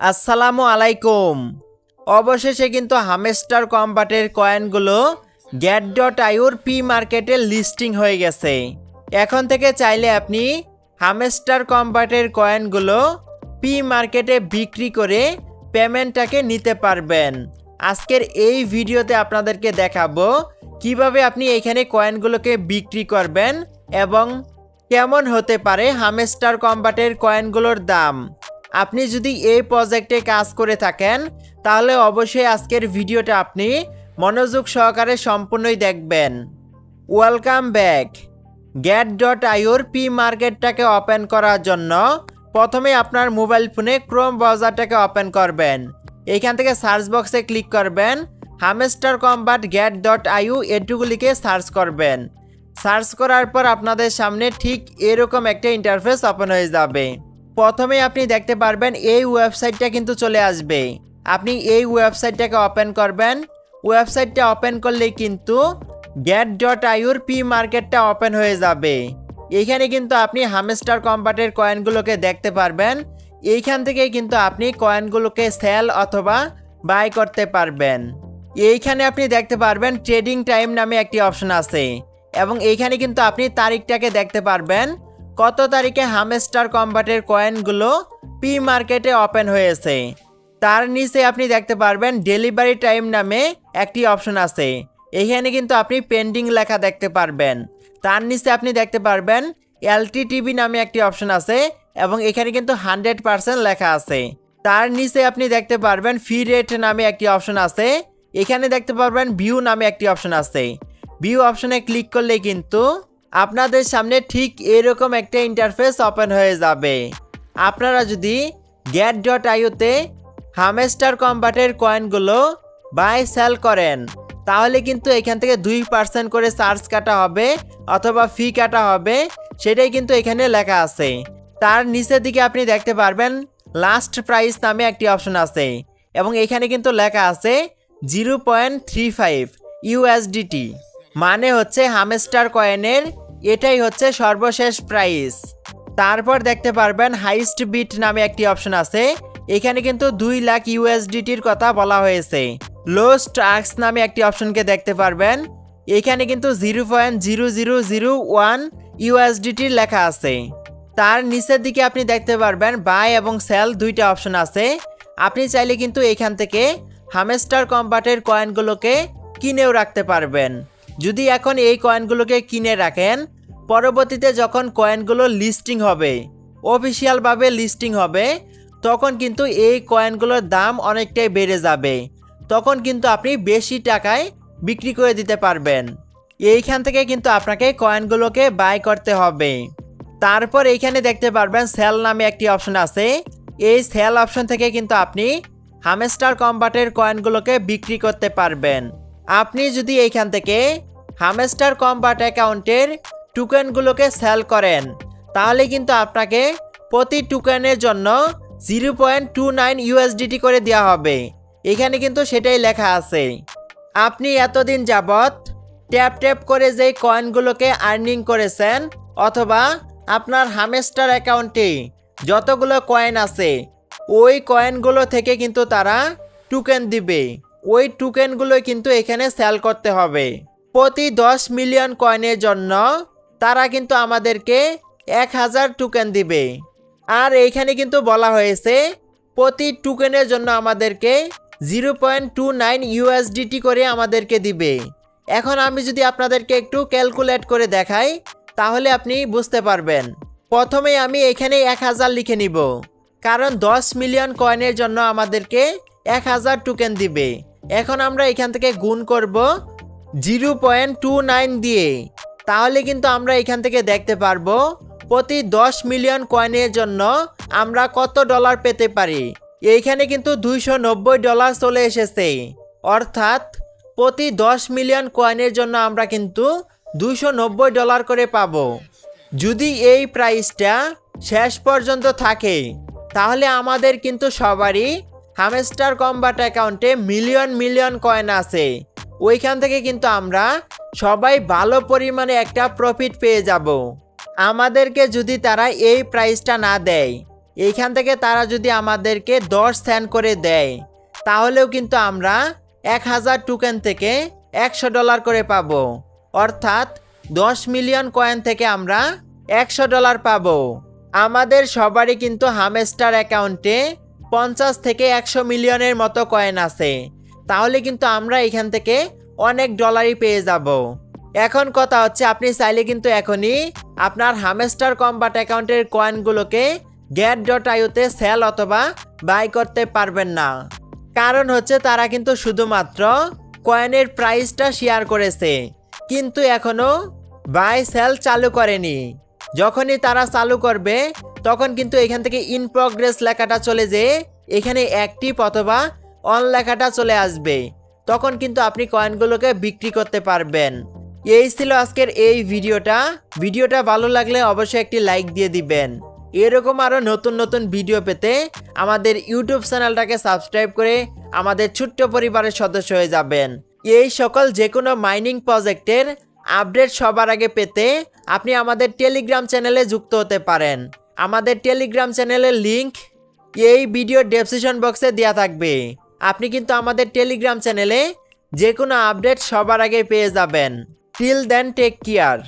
আসসালামু আলাইকুম। অবশেষে কিন্তু হামস্টার কম্বাটের কয়েনগুলো get.io পি মার্কেটে লিস্টিং হয়ে গেছে। এখন থেকে চাইলে আপনি হামস্টার কম্বাটের কয়েনগুলো পি মার্কেটে বিক্রি করে পেমেন্টটাকে নিতে পারবেন। আজকের এই ভিডিওতে আপনাদেরকে দেখাবো কিভাবে আপনি এখানে কয়েনগুলোকে বিক্রি করবেন এবং কেমন হতে পারে হামস্টার কম্বাটের কয়েনগুলোর দাম। আপনি যদি এই প্রজেক্টে কাজ করে থাকেন তাহলে অবশ্যই আজকের ভিডিওটা আপনি মনোযোগ সহকারে সম্পূর্ণই দেখবেন। Welcome back. get.io পি মার্কেটটাকে ওপেন করার জন্য প্রথমে আপনার মোবাইল ফোনে ক্রোম ব্রাউজারটাকে ওপেন করবেন। এখান থেকে সার্চ বক্সে ক্লিক করবেন, হামস্টার কম্বাট get.io এটুকু লিখে সার্চ করবেন। সার্চ করার পর আপনাদের সামনে ঠিক এরকম একটা ইন্টারফেস ওপেন হয়ে যাবে। প্রথমে আপনি দেখতে পারবেন এই ওয়েবসাইটটা কিন্তু চলে আসবে। আপনি এই ওয়েবসাইটটাকে ওপেন করবেন। ওয়েবসাইটটা ওপেন করলেই কিন্তু get.io পি মার্কেটটা ওপেন হয়ে যাবে। এইখানে কিন্তু আপনি হামস্টার কম্বাটের কয়েনগুলোকে দেখতে পারবেন। এইখান থেকেই কিন্তু আপনি কয়েনগুলোকে সেল অথবা বাই করতে পারবেন। এইখানে আপনি দেখতে পারবেন ট্রেডিং টাইম নামে একটি অপশন আছে এবং এইখানে কিন্তু আপনি তারিখটাকে দেখতে পারবেন কত তারিখে হামস্টার কম্বাটের কয়েনগুলো পি মার্কেটে ওপেন হয়েছে। তার নিচে আপনি দেখতে পারবেন ডেলিভারি টাইম নামে একটি অপশন আছে। এখানে কিন্তু আপনি পেন্ডিং লেখা দেখতে পারবেন। তার নিচে আপনি দেখতে পারবেন এলটিটিবি নামে একটি অপশন আছে এবং এখানে কিন্তু 100% লেখা আছে। তার নিচে আপনি দেখতে পারবেন ফি রেট নামে একটি অপশন আছে। এখানে দেখতে পারবেন ভিউ নামে একটি অপশন আছে। ভিউ অপশনে ক্লিক করলে কিন্তু আপনাদের সামনে ঠিক এরকম একটা ইন্টারফেস ওপেন হয়ে যাবে। আপনারা যদি get.io তে হামস্টার কম্বাটের কয়েনগুলো বাই সেল করেন তাহলে কিন্তু এখান থেকে 2% করে চার্জ কাটা হবে অথবা ফি কাটা হবে, সেটাই কিন্তু এখানে লেখা আছে। তার নিচের দিকে আপনি দেখতে পারবেন লাস্ট প্রাইস নামে একটি অপশন আছে এবং এখানে কিন্তু লেখা আছে 0.35 USDT, মানে হচ্ছে হামস্টার কয়েনের এটাই হচ্ছে সর্বশেষ প্রাইস। তারপর দেখতে পারবেন হাইস্ট বিট নামে একটি অপশন আছে। এখানে কিন্তু 2 লাখ USDTর কথা বলা হয়েছে। লোস্ট আক্স নামে একটি অপশনকে দেখতে পারবেন। এখানে কিন্তু 0.0001 USDT লেখা আছে। তার নিচের দিকে আপনি দেখতে পারবেন বাই এবং সেল দুইটা অপশন আছে। আপনি চাইলে কিন্তু এখান থেকে হামস্টার কম্বাটের কয়েনগুলোকে কিনেও রাখতে পারবেন। যদি এখন এই কয়েনগুলোকে কিনে রাখেন, পরবর্তীতে যখন কয়েনগুলো লিস্টিং হবে, অফিসিয়ালভাবে লিস্টিং হবে, তখন কিন্তু এই কয়েনগুলোর দাম অনেকটাই বেড়ে যাবে। তখন কিন্তু আপনি বেশি টাকায় বিক্রি করে দিতে পারবেন। এইখান থেকে কিন্তু আপনাকে কয়েনগুলোকে বাই করতে হবে। তারপর এইখানে দেখতে পারবেন সেল নামে একটি অপশন আছে। এই সেল অপশন থেকে কিন্তু আপনি হামস্টার কম্বাটের কয়েনগুলোকে বিক্রি করতে পারবেন। আপনি যদি এইখান থেকে হামস্টার কম্বাট অ্যাকাউন্টের টোকেনগুলোকে সেল করেন তাহলে কিন্তু আপনাকে প্রতি টোকেনের জন্য 0.29 USDT করে দেওয়া হবে। এখানে কিন্তু সেটাই লেখা আছে। আপনি এতদিন যাবত ট্যাপ করে যেই কয়েনগুলোকে আর্নিং করেছেন অথবা আপনার হামস্টার অ্যাকাউন্টে যতগুলো কয়েন আছে ওই কয়েনগুলো থেকে কিন্তু তারা টোকেন দিবে। ওই টোকেনগুলো কিন্তু এখানে সেল করতে হবে। প্রতি 10 মিলিয়ন কয়েনের জন্য তারা কিন্তু আমাদেরকে 1000 টোকেন দিবে। আর এইখানে কিন্তু বলা হয়েছে প্রতি টোকেনের জন্য আমাদেরকে 0.29 USDT করে আমাদেরকে দিবে। এখন আমি যদি আপনাদেরকে একটু ক্যালকুলেট করে দেখাই তাহলে আপনি বুঝতে পারবেন। প্রথমে আমি এখানে 1000 লিখে নিব, কারণ 10 মিলিয়ন কয়েনের জন্য আমাদেরকে 1000 টোকেন দিবে। এখন আমরা এখান থেকে গুণ করব 0.29 দিয়ে। তাহলে কিন্তু আমরা এখান থেকে দেখতে পারবো প্রতি 10 মিলিয়ন কয়েনের জন্য আমরা কত ডলার পেতে পারি। এইখানে কিন্তু $290 চলে এসেছে, অর্থাৎ প্রতি 10 মিলিয়ন কয়েনের জন্য আমরা কিন্তু $290 করে পাবো। যদি এই প্রাইসটা শেষ পর্যন্ত থাকে তাহলে আমাদের কিন্তু সবারই হামস্টার কম্বাট অ্যাকাউন্টে মিলিয়ন কয়েন আছে। ওইখান থেকে কিন্তু আমরা সবাই ভালো পরিমাণে একটা প্রফিট পেয়ে যাব। আমাদেরকে যদি তারা এই প্রাইসটা না দেয় এইখান থেকে তারা যদি আমাদেরকে 10 সেন্ট করে দেয় তাহলেও কিন্তু আমরা 1000 টোকেন থেকে $100 করে পাবো। অর্থাৎ 10 মিলিয়ন কয়েন থেকে আমরা $100 পাবো। আমাদের সবারই কিন্তু হামস্টার অ্যাকাউন্টে 50 থেকে 100 মিলিয়নের মতো কয়েন আছে। তাহলে কিন্তু আমরা এখান থেকে অনেক ডলারই পেয়ে যাব। এখন কথা হচ্ছে আপনি চাইলে কিন্তু এখনই আপনার হামস্টার কম্বাট অ্যাকাউন্টের কয়েনগুলোকে get.io-তে সেল অথবা বাই করতে পারবেন না। কারণ হচ্ছে তারা কিন্তু শুধুমাত্র কয়েনের প্রাইসটা শেয়ার করেছে, কিন্তু এখনো বাই সেল চালু করেনি। যখনই তারা চালু করবে তখন কিন্তু এখান থেকে ইন প্রগ্রেস লেখাটা চলে যেয়ে এখানে অ্যাক্টিভ অথবা অন লেখাটা চলে আসবে। তখন কিন্তু আপনি কয়েনগুলোকে বিক্রি করতে পারবেন। এই ছিল আজকের এই ভিডিওটা ভালো লাগলে অবশ্যই একটি লাইক দিয়ে দিবেন। এরকম আরও নতুন নতুন ভিডিও পেতে আমাদের ইউটিউব চ্যানেলটাকে সাবস্ক্রাইব করে আমাদের ছোট্ট পরিবারের সদস্য হয়ে যাবেন। এই সকল যে কোনো মাইনিং প্রজেক্টের আপডেট সবার আগে পেতে আপনি আমাদের টেলিগ্রাম চ্যানেলে যুক্ত হতে পারেন। আমাদের টেলিগ্রাম চ্যানেলের লিংক এই ভিডিওর ডেসক্রিপশন বক্সে দেওয়া থাকবে। আপনি কিন্তু আমাদের টেলিগ্রাম চ্যানেলে যে কোনো আপডেট সবার আগে পেয়ে যাবেন। Till then take care.